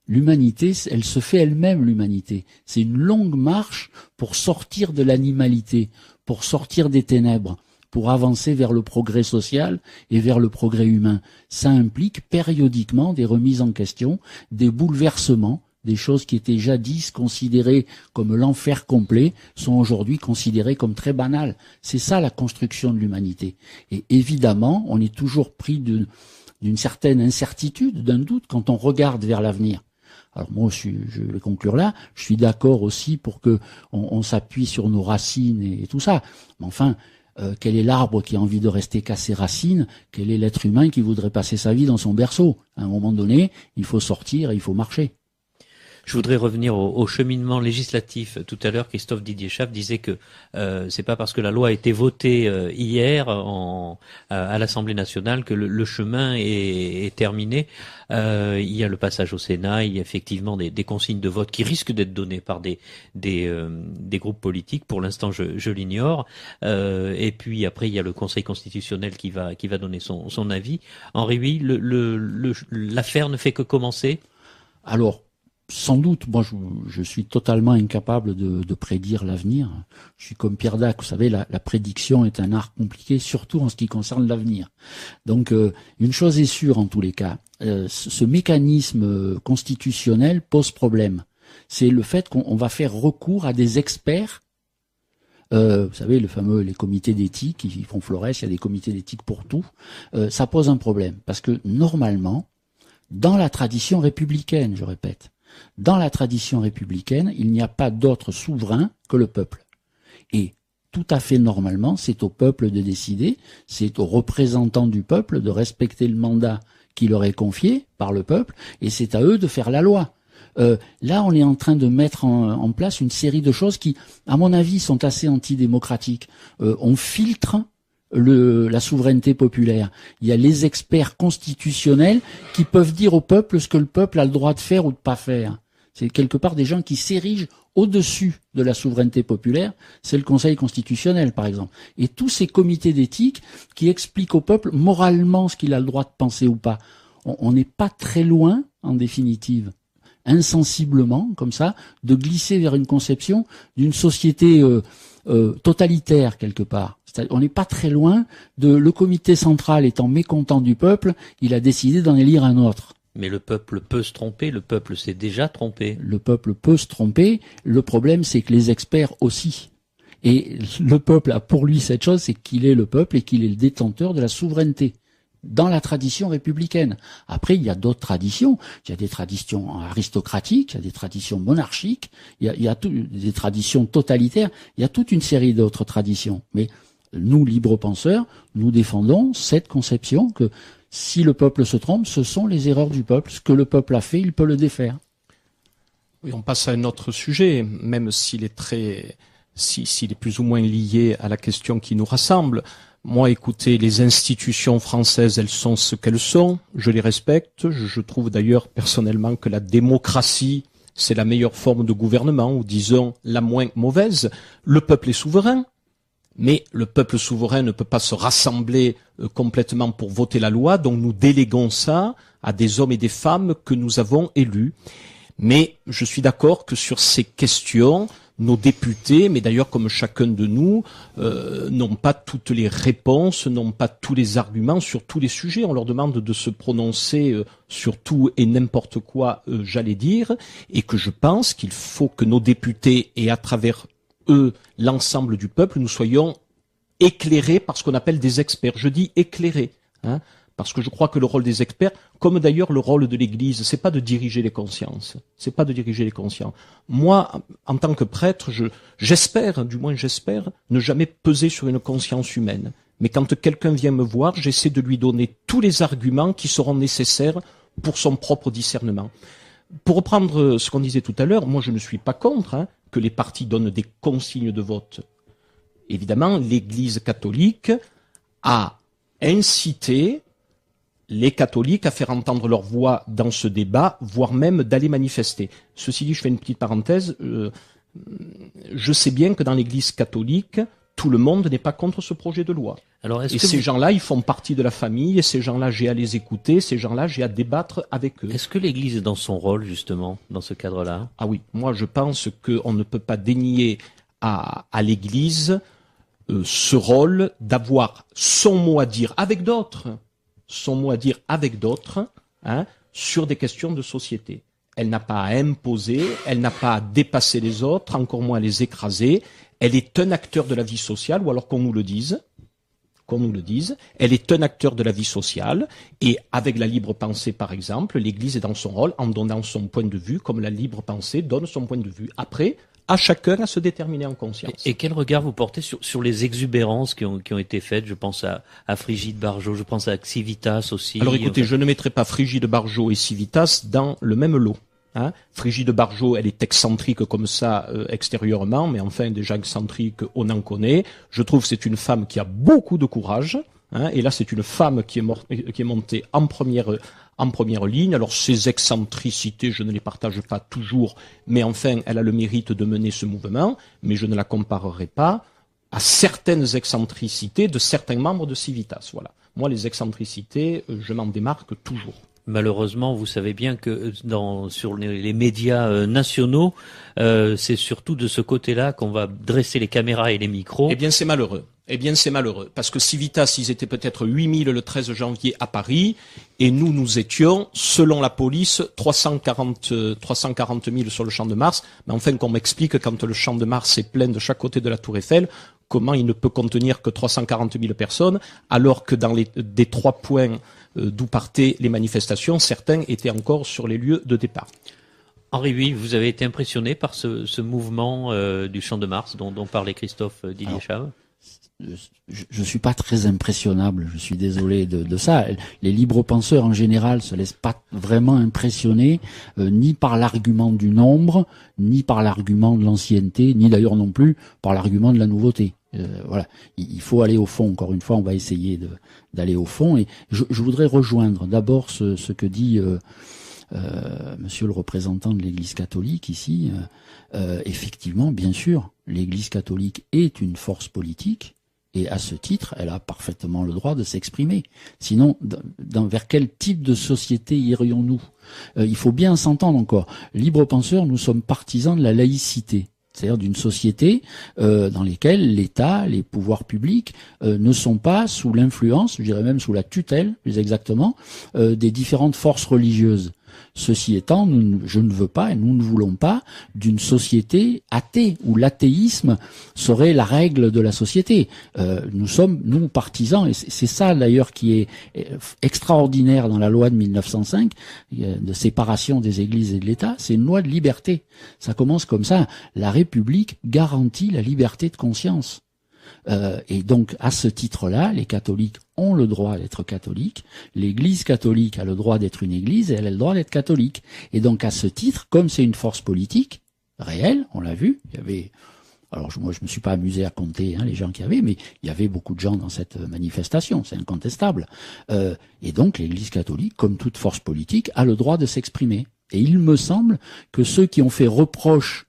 L'humanité, elle se fait elle-même, l'humanité. C'est une longue marche pour sortir de l'animalité, pour sortir des ténèbres, pour avancer vers le progrès social et vers le progrès humain. Ça implique périodiquement des remises en question, des bouleversements, des choses qui étaient jadis considérées comme l'enfer complet sont aujourd'hui considérées comme très banales. C'est ça la construction de l'humanité. Et évidemment, on est toujours pris d'une certaine incertitude, d'un doute quand on regarde vers l'avenir. Alors moi, je vais conclure là, je suis d'accord aussi pour que on s'appuie sur nos racines et tout ça. Mais enfin, quel est l'arbre qui a envie de rester qu'à ses racines? Quel est l'être humain qui voudrait passer sa vie dans son berceau? À un moment donné, il faut sortir et il faut marcher. Je voudrais revenir au cheminement législatif. Tout à l'heure, Christophe Didier-Schaff disait que c'est pas parce que la loi a été votée hier à l'Assemblée nationale que le chemin est terminé. Il y a le passage au Sénat, il y a effectivement des consignes de vote qui risquent d'être données par des groupes politiques. Pour l'instant, je l'ignore. Et puis après, il y a le Conseil constitutionnel qui va donner son avis. Henri Huy, l'affaire ne fait que commencer. Alors, sans doute, moi je suis totalement incapable de prédire l'avenir. Je suis comme Pierre Dac, vous savez, la prédiction est un art compliqué, surtout en ce qui concerne l'avenir. Donc une chose est sûre en tous les cas, ce mécanisme constitutionnel pose problème. C'est le fait qu'on va faire recours à des experts. Vous savez, les comités d'éthique qui font florès, il y a des comités d'éthique pour tout. Ça pose un problème, parce que normalement, dans la tradition républicaine, je répète, dans la tradition républicaine, il n'y a pas d'autre souverain que le peuple. Et tout à fait normalement, c'est au peuple de décider, c'est aux représentants du peuple de respecter le mandat qui leur est confié par le peuple, et c'est à eux de faire la loi. Là, on est en train de mettre en place une série de choses qui, à mon avis, sont assez antidémocratiques. On filtre la souveraineté populaire. Il y a les experts constitutionnels qui peuvent dire au peuple ce que le peuple a le droit de faire ou de pas faire. C'est quelque part des gens qui s'érigent au-dessus de la souveraineté populaire. C'est le Conseil constitutionnel, par exemple. Et tous ces comités d'éthique qui expliquent au peuple moralement ce qu'il a le droit de penser ou pas. On n'est pas très loin, en définitive, insensiblement, comme ça, de glisser vers une conception d'une société totalitaire, quelque part. On n'est pas très loin de le comité central étant mécontent du peuple, il a décidé d'en élire un autre. Mais le peuple peut se tromper, le peuple s'est déjà trompé. Le peuple peut se tromper, le problème c'est que les experts aussi. Et le peuple a pour lui cette chose, c'est qu'il est le peuple et qu'il est le détenteur de la souveraineté. Dans la tradition républicaine. Après, il y a d'autres traditions. Il y a des traditions aristocratiques, il y a des traditions monarchiques, il y a des traditions totalitaires, il y a toute une série d'autres traditions. Mais nous, libres penseurs, nous défendons cette conception que si le peuple se trompe, ce sont les erreurs du peuple. Ce que le peuple a fait, il peut le défaire. Oui, on passe à un autre sujet, même s'il est s'il est plus ou moins lié à la question qui nous rassemble. Moi, écoutez, les institutions françaises, elles sont ce qu'elles sont. Je les respecte. Je trouve d'ailleurs personnellement que la démocratie, c'est la meilleure forme de gouvernement, ou disons la moins mauvaise. Le peuple est souverain, mais le peuple souverain ne peut pas se rassembler complètement pour voter la loi, donc nous déléguons ça à des hommes et des femmes que nous avons élus. Mais je suis d'accord que sur ces questions, nos députés, mais d'ailleurs comme chacun de nous, n'ont pas toutes les réponses, n'ont pas tous les arguments sur tous les sujets. On leur demande de se prononcer sur tout et n'importe quoi, j'allais dire, et que je pense qu'il faut que nos députés, et à travers eux, l'ensemble du peuple, nous soyons éclairés par ce qu'on appelle des experts. Je dis éclairés, hein, parce que je crois que le rôle des experts, comme d'ailleurs le rôle de l'Église, c'est pas de diriger les consciences. C'est pas de diriger les consciences. Moi, en tant que prêtre, j'espère, du moins j'espère, ne jamais peser sur une conscience humaine. Mais quand quelqu'un vient me voir, j'essaie de lui donner tous les arguments qui seront nécessaires pour son propre discernement. Pour reprendre ce qu'on disait tout à l'heure, moi je ne suis pas contre que les partis donnent des consignes de vote. Évidemment, l'Église catholique a incité les catholiques à faire entendre leur voix dans ce débat, voire même d'aller manifester. Ceci dit, je fais une petite parenthèse, je sais bien que dans l'Église catholique, tout le monde n'est pas contre ce projet de loi. Alors, et ces gens-là, ils font partie de la famille, et ces gens-là, j'ai à les écouter, ces gens-là, j'ai à débattre avec eux. Est-ce que l'Église est dans son rôle, justement, dans ce cadre-là? Ah oui, moi je pense qu'on ne peut pas dénier à l'Église ce rôle d'avoir son mot à dire avec d'autres, sur des questions de société. Elle n'a pas à imposer, elle n'a pas à dépasser les autres, encore moins à les écraser. Elle est un acteur de la vie sociale, ou alors qu'on nous le dise, elle est un acteur de la vie sociale, et avec la libre pensée, par exemple, l'Église est dans son rôle en donnant son point de vue, comme la libre pensée donne son point de vue. Après, à chacun à se déterminer en conscience. Et quel regard vous portez sur les exubérances qui ont été faites? Je pense à Frigide Barjot, je pense à Civitas aussi. Alors écoutez, je ne mettrai pas Frigide Barjot et Civitas dans le même lot. Frigide Barjot, elle est excentrique comme ça extérieurement, mais enfin déjà excentrique, on en connaît. Je trouve que c'est une femme qui a beaucoup de courage. Et là, c'est une femme qui est montée en première ligne. Alors, ces excentricités, je ne les partage pas toujours, mais enfin, elle a le mérite de mener ce mouvement, mais je ne la comparerai pas à certaines excentricités de certains membres de Civitas. Voilà. Moi, les excentricités, je m'en démarque toujours. Malheureusement, vous savez bien que sur les médias nationaux, c'est surtout de ce côté-là qu'on va dresser les caméras et les micros. Eh bien, c'est malheureux. Parce que Civitas, ils étaient peut-être 8000 le 13 janvier à Paris, et nous étions, selon la police, 340 000 sur le Champ de Mars. Mais enfin, qu'on m'explique, quand le Champ de Mars est plein de chaque côté de la Tour Eiffel, comment il ne peut contenir que 340 000 personnes, alors que dans des 3 points d'où partaient les manifestations, certains étaient encore sur les lieux de départ. Henri Huy, vous avez été impressionné par ce mouvement du Champ de Mars dont parlait Christophe Didier-Chave? Je suis pas très impressionnable, je suis désolé de ça. Les libres penseurs en général se laissent pas vraiment impressionner ni par l'argument du nombre, ni par l'argument de l'ancienneté, ni d'ailleurs non plus par l'argument de la nouveauté. Voilà, il faut aller au fond. Encore une fois, on va essayer d'aller au fond. Et je voudrais rejoindre d'abord ce que dit Monsieur le représentant de l'Église catholique ici. Effectivement, bien sûr, l'Église catholique est une force politique. Et à ce titre, elle a parfaitement le droit de s'exprimer. Sinon, vers quel type de société irions-nous? Il faut bien s'entendre encore. Libres penseurs, nous sommes partisans de la laïcité. C'est-à-dire d'une société dans laquelle l'État, les pouvoirs publics ne sont pas sous l'influence, je dirais même sous la tutelle, plus exactement, des différentes forces religieuses. Ceci étant, je ne veux pas et nous ne voulons pas d'une société athée où l'athéisme serait la règle de la société. Nous sommes, nous, partisans, et c'est ça d'ailleurs qui est extraordinaire dans la loi de 1905, de séparation des églises et de l'État, c'est une loi de liberté. Ça commence comme ça. La République garantit la liberté de conscience. Et donc, à ce titre-là, les catholiques ont le droit d'être catholiques, l'Église catholique a le droit d'être une Église et elle a le droit d'être catholique. Et donc, à ce titre, comme c'est une force politique réelle, on l'a vu, il y avait Alors moi, je me suis pas amusé à compter les gens qu'il y avait, mais il y avait beaucoup de gens dans cette manifestation, c'est incontestable. Et donc l'Église catholique, comme toute force politique, a le droit de s'exprimer. Et il me semble que ceux qui ont fait reproche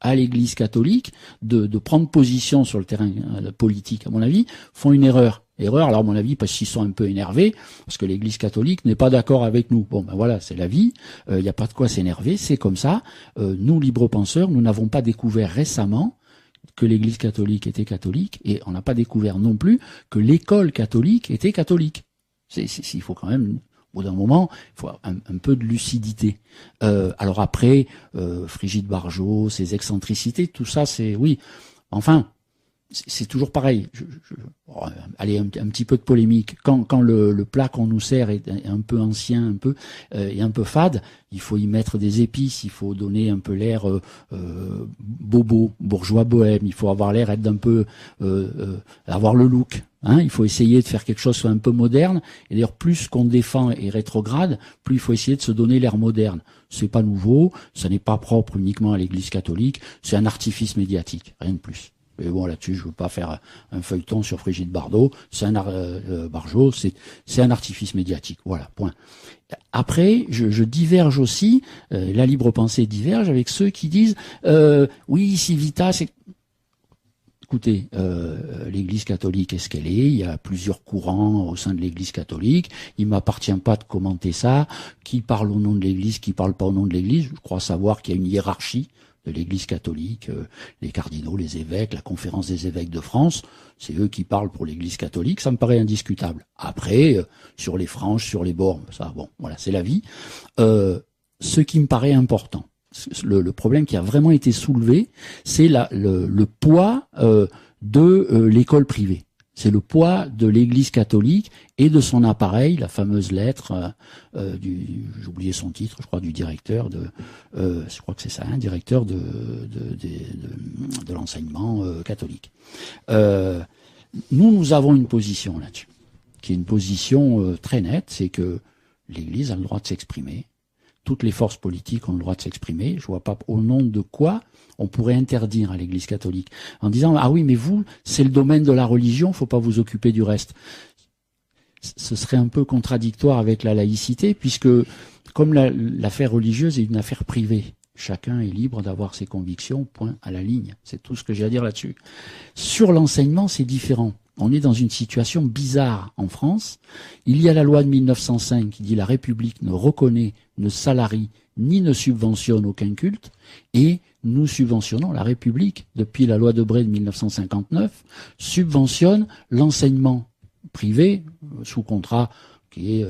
à l'Église catholique de prendre position sur le terrain politique, à mon avis, font une erreur. Alors à mon avis, parce qu'ils sont un peu énervés, parce que l'Église catholique n'est pas d'accord avec nous. Bon, ben voilà, c'est la vie, il n'y a pas de quoi s'énerver, c'est comme ça. Nous, libres penseurs, nous n'avons pas découvert récemment que l'Église catholique était catholique, et on n'a pas découvert non plus que l'école catholique était catholique. Il faut quand même, au bout d'un moment, il faut un peu de lucidité. Alors après, Frigide Barjot, ses excentricités, tout ça, c'est oui. Enfin, c'est toujours pareil. Allez, un petit peu de polémique. Quand le plat qu'on nous sert est un peu ancien, et un peu fade, il faut y mettre des épices, il faut donner un peu l'air bobo, bourgeois bohème. Il faut avoir l'air d'un peu avoir le look. Il faut essayer de faire quelque chose soit un peu moderne. Et d'ailleurs, plus qu'on défend et rétrograde, plus il faut essayer de se donner l'air moderne. C'est pas nouveau, ça n'est pas propre uniquement à l'Église catholique. C'est un artifice médiatique, rien de plus. Mais bon, là-dessus, je veux pas faire un feuilleton sur Frigide Barjot. Barjot, c'est un artifice médiatique. Voilà, point. Après, je diverge aussi. La libre pensée diverge avec ceux qui disent oui, Civitas, c'est... Écoutez, l'Église catholique est ce qu'elle est. Il y a plusieurs courants au sein de l'Église catholique. Il m'appartient pas de commenter ça. Qui parle au nom de l'Église, qui parle pas au nom de l'Église. Je crois savoir qu'il y a une hiérarchie de l'Église catholique, les cardinaux, les évêques, la conférence des évêques de France, c'est eux qui parlent pour l'Église catholique, ça me paraît indiscutable. Après, sur les franges, sur les bornes, ça, bon, voilà, c'est la vie. Ce qui me paraît important, le problème qui a vraiment été soulevé, c'est le poids de l'école privée. C'est le poids de l'Église catholique et de son appareil, la fameuse lettre j'ai oublié son titre, je crois, du directeur je crois que c'est ça, directeur de l'enseignement catholique. Nous avons une position là-dessus, qui est une position très nette, c'est que l'Église a le droit de s'exprimer. Toutes les forces politiques ont le droit de s'exprimer. Je vois pas au nom de quoi on pourrait interdire à l'Église catholique en disant ah oui mais vous c'est le domaine de la religion, faut pas vous occuper du reste. Ce serait un peu contradictoire avec la laïcité puisque comme l'affaire religieuse est une affaire privée, chacun est libre d'avoir ses convictions, point à la ligne. C'est tout ce que j'ai à dire là-dessus. Sur l'enseignement, c'est différent. On est dans une situation bizarre en France. Il y a la loi de 1905 qui dit la République ne reconnaît, ne salarie, ni ne subventionne aucun culte. Et nous subventionnons, la République, depuis la loi Debré de 1959, subventionne l'enseignement privé sous contrat qui est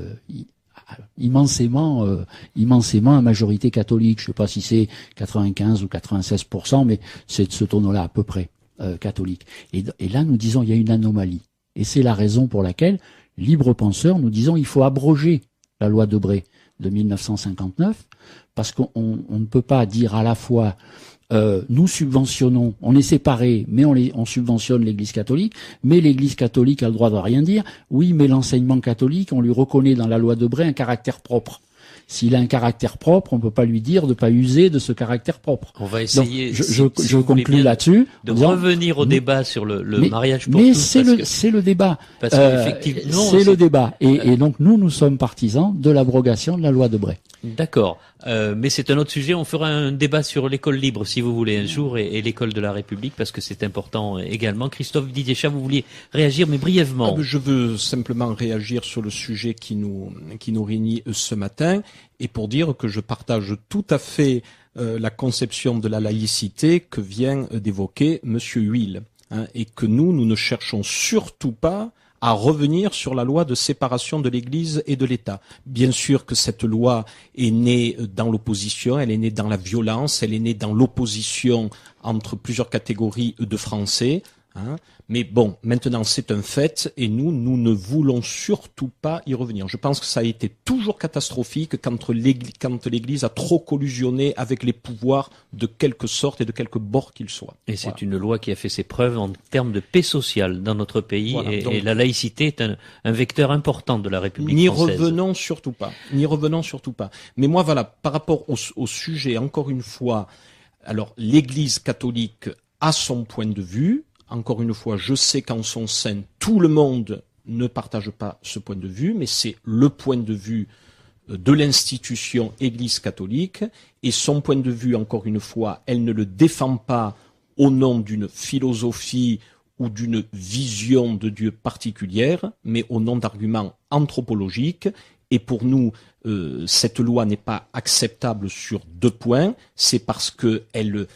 immensément à majorité catholique. Je ne sais pas si c'est 95 ou 96%, mais c'est de ce tournoi-là à peu près. Catholique. Et là, nous disons il y a une anomalie. Et c'est la raison pour laquelle, libres penseurs, nous disons il faut abroger la loi Debré de 1959, parce qu'on ne peut pas dire à la fois nous subventionnons, on est séparés, mais on subventionne l'Église catholique, mais l'Église catholique a le droit de rien dire. Oui, mais l'enseignement catholique, on lui reconnaît dans la loi Debré un caractère propre. S'il a un caractère propre, on ne peut pas lui dire de ne pas user de ce caractère propre. On va essayer, donc, je conclus là-dessus. De revenir au débat sur le mariage pour tous. Mais c'est le débat. Parce qu'effectivement, c'est le débat. Et donc, nous sommes partisans de l'abrogation de la loi Debré. D'accord. Mais c'est un autre sujet. On fera un débat sur l'école libre, si vous voulez, un jour, et l'école de la République, parce que c'est important également. Christophe Didier-Chat, vous vouliez réagir, mais brièvement. Je veux simplement réagir sur le sujet qui nous réunit ce matin, et pour dire que je partage tout à fait la conception de la laïcité que vient d'évoquer Monsieur Huil, et que nous ne cherchons surtout pas à revenir sur la loi de séparation de l'Église et de l'État. Bien sûr que cette loi est née dans l'opposition, elle est née dans la violence, elle est née dans l'opposition entre plusieurs catégories de Français. Mais bon, maintenant c'est un fait et nous ne voulons surtout pas y revenir. Je pense que ça a été toujours catastrophique quand l'Église a trop collusionné avec les pouvoirs de quelque sorte et de quelque bord qu'ils soient. Et c'est une loi qui a fait ses preuves en termes de paix sociale dans notre pays. Voilà, et la laïcité est un vecteur important de la République française. N'y revenons surtout pas. Mais moi voilà, par rapport au sujet, encore une fois, alors l'Église catholique a son point de vue. Encore une fois, je sais qu'en son sein, tout le monde ne partage pas ce point de vue, mais c'est le point de vue de l'institution Église catholique, et son point de vue, encore une fois, elle ne le défend pas au nom d'une philosophie ou d'une vision de Dieu particulière, mais au nom d'arguments anthropologiques. Et pour nous, cette loi n'est pas acceptable sur 2 points. C'est parce qu'elle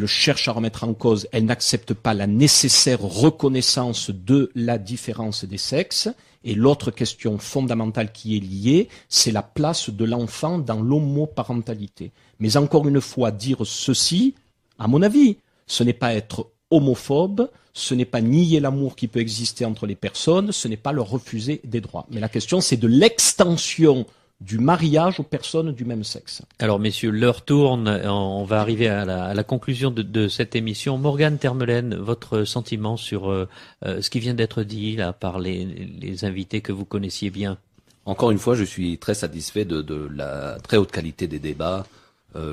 cherche à remettre en cause, elle n'accepte pas la nécessaire reconnaissance de la différence des sexes. Et l'autre question fondamentale qui est liée, c'est la place de l'enfant dans l'homoparentalité. Mais encore une fois, dire ceci, à mon avis, ce n'est pas être homophobe, ce n'est pas nier l'amour qui peut exister entre les personnes, ce n'est pas leur refuser des droits. Mais la question, c'est de l'extension du mariage aux personnes du même sexe. Alors messieurs, l'heure tourne, on va arriver à la conclusion de cette émission. Morgane Termelaine, votre sentiment sur ce qui vient d'être dit là par les invités que vous connaissiez bien? Encore une fois, je suis très satisfait de la très haute qualité des débats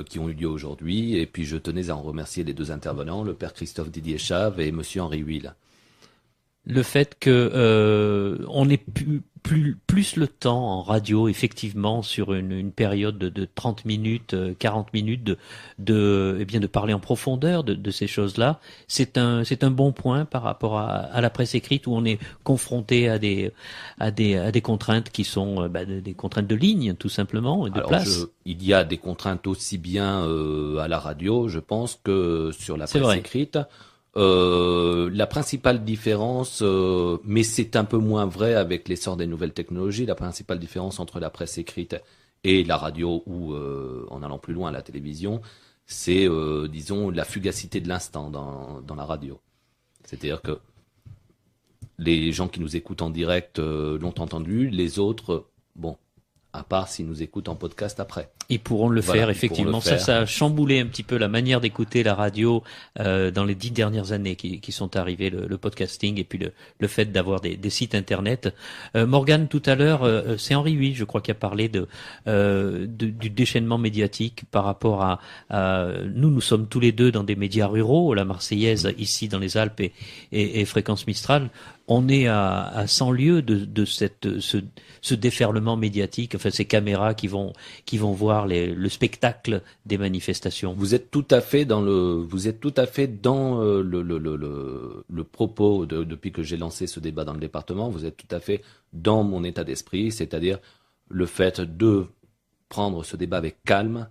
qui ont eu lieu aujourd'hui, et puis je tenais à en remercier les 2 intervenants, le père Christophe Didier Chave et monsieur Henri Huil. Le fait que on ait plus le temps en radio, effectivement, sur une période de 30 minutes, 40 minutes, de parler en profondeur de ces choses-là, c'est un bon point par rapport à la presse écrite, où on est confronté à des contraintes qui sont des contraintes de ligne, tout simplement, et de place. Il y a des contraintes aussi bien à la radio, je pense, que sur la presse écrite. La principale différence, mais c'est un peu moins vrai avec l'essor des nouvelles technologies, la principale différence entre la presse écrite et la radio, ou en allant plus loin, la télévision, c'est, disons, la fugacité de l'instant dans la radio. C'est-à-dire que les gens qui nous écoutent en direct l'ont entendu, les autres, bon, à part s'ils nous écoutent en podcast après. Ils pourront le faire, effectivement. Ça a chamboulé un petit peu la manière d'écouter la radio dans les 10 dernières années qui sont arrivées, le podcasting et puis le fait d'avoir des sites internet. Morgane, tout à l'heure, c'est Henri Huil, je crois, qui a parlé du déchaînement médiatique par rapport à nous sommes tous les deux dans des médias ruraux, la Marseillaise ici dans les Alpes et Fréquence Mistral. On est à 100 lieues de ce déferlement médiatique, enfin ces caméras qui vont voir le spectacle des manifestations. Vous êtes tout à fait dans le propos depuis que j'ai lancé ce débat dans le département. Vous êtes tout à fait dans mon état d'esprit, c'est-à-dire le fait de prendre ce débat avec calme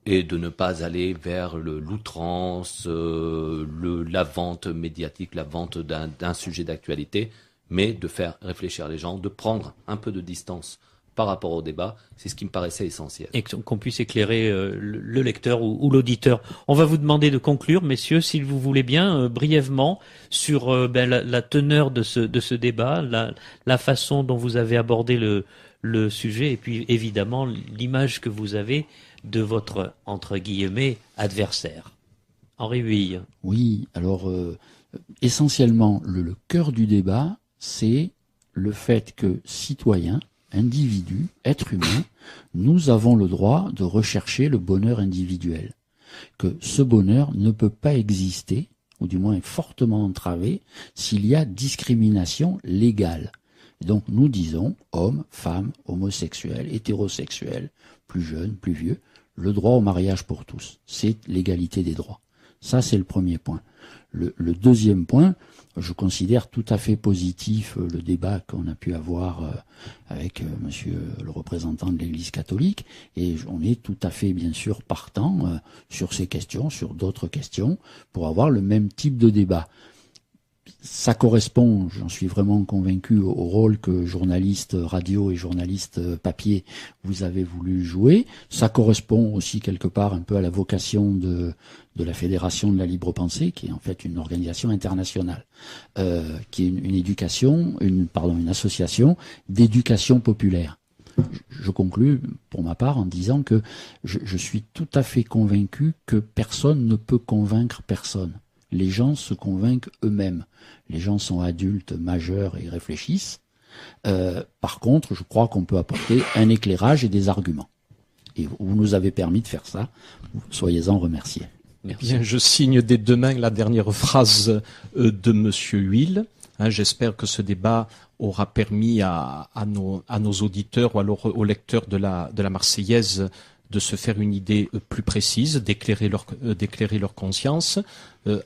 et de ne pas aller vers l'outrance, la vente médiatique, la vente d'un sujet d'actualité, mais de faire réfléchir les gens, de prendre un peu de distance par rapport au débat. C'est ce qui me paraissait essentiel. Et qu'on puisse éclairer le lecteur ou l'auditeur. On va vous demander de conclure, messieurs, si vous voulez bien, brièvement, sur la teneur de ce débat, la façon dont vous avez abordé le sujet, et puis évidemment l'image que vous avez de votre, entre guillemets, adversaire. Henri Huil. Oui, alors essentiellement, le cœur du débat, c'est le fait que citoyens, individus, êtres humains, nous avons le droit de rechercher le bonheur individuel. Que ce bonheur ne peut pas exister, ou du moins est fortement entravé, s'il y a discrimination légale. Donc nous disons, hommes, femmes, homosexuels, hétérosexuels, plus jeunes, plus vieux, le droit au mariage pour tous. C'est l'égalité des droits. Ça, c'est le premier point. Le deuxième point, je considère tout à fait positif le débat qu'on a pu avoir avec monsieur le représentant de l'Église catholique, et on est tout à fait, bien sûr, partant sur ces questions, sur d'autres questions, pour avoir le même type de débat. Ça correspond, j'en suis vraiment convaincu, au rôle que journaliste radio et journaliste papier vous avez voulu jouer. Ça correspond aussi quelque part un peu à la vocation de la Fédération de la Libre Pensée, qui est en fait une organisation internationale, qui est une association d'éducation populaire. Je conclus pour ma part en disant que je suis tout à fait convaincu que personne ne peut convaincre personne. Les gens se convainquent eux-mêmes. Les gens sont adultes, majeurs et réfléchissent. Par contre, je crois qu'on peut apporter un éclairage et des arguments. Et vous nous avez permis de faire ça. Soyez-en remerciés. Merci. Bien, je signe des deux mains la dernière phrase de Monsieur Huil. J'espère que ce débat aura permis à nos auditeurs ou alors aux lecteurs de la Marseillaise de se faire une idée plus précise, d'éclairer leur conscience.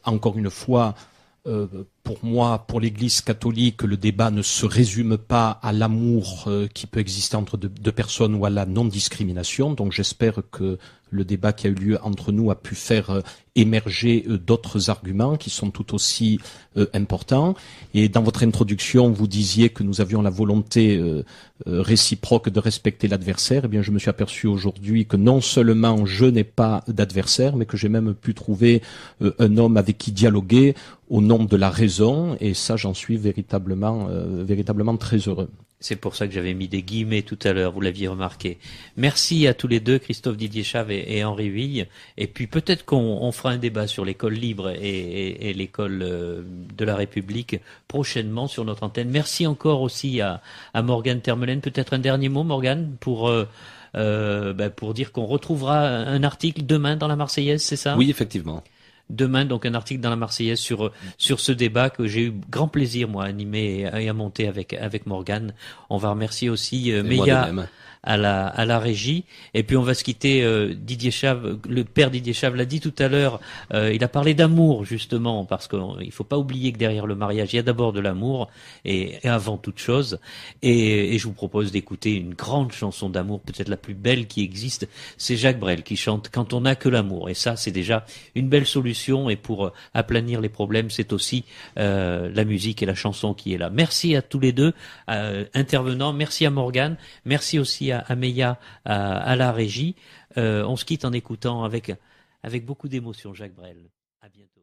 Encore une fois, pour moi, pour l'Église catholique, le débat ne se résume pas à l'amour qui peut exister entre deux personnes ou à la non-discrimination. Donc j'espère que le débat qui a eu lieu entre nous a pu faire émerger d'autres arguments qui sont tout aussi importants. Et dans votre introduction, vous disiez que nous avions la volonté réciproque de respecter l'adversaire. Eh bien, je me suis aperçu aujourd'hui que non seulement je n'ai pas d'adversaire, mais que j'ai même pu trouver un homme avec qui dialoguer au nom de la raison. Et ça, j'en suis véritablement très heureux. C'est pour ça que j'avais mis des guillemets tout à l'heure, vous l'aviez remarqué. Merci à tous les deux, Christophe Didier Chave et Henri Huil. Et puis peut-être qu'on fera un débat sur l'école libre et l'école de la République prochainement sur notre antenne. Merci encore aussi à Morgane Termelen. Peut-être un dernier mot, Morgane, pour dire qu'on retrouvera un article demain dans la Marseillaise, c'est ça ? Oui, effectivement. Demain, donc, un article dans la Marseillaise sur ce débat que j'ai eu grand plaisir, moi, à animer et à monter avec Morgane. On va remercier aussi Meia à la régie. Et puis, on va se quitter, Didier Chave, le père Didier Chave l'a dit tout à l'heure, il a parlé d'amour, justement, parce qu'il faut pas oublier que derrière le mariage, il y a d'abord de l'amour, et avant toute chose. Et je vous propose d'écouter une grande chanson d'amour, peut-être la plus belle qui existe. C'est Jacques Brel qui chante Quand on n'a que l'amour. Et ça, c'est déjà une belle solution. Et pour aplanir les problèmes, c'est aussi la musique et la chanson qui est là. Merci à tous les deux intervenants. Merci à Morgane. Merci aussi à Meia à la régie. On se quitte en écoutant avec beaucoup d'émotion Jacques Brel. À bientôt.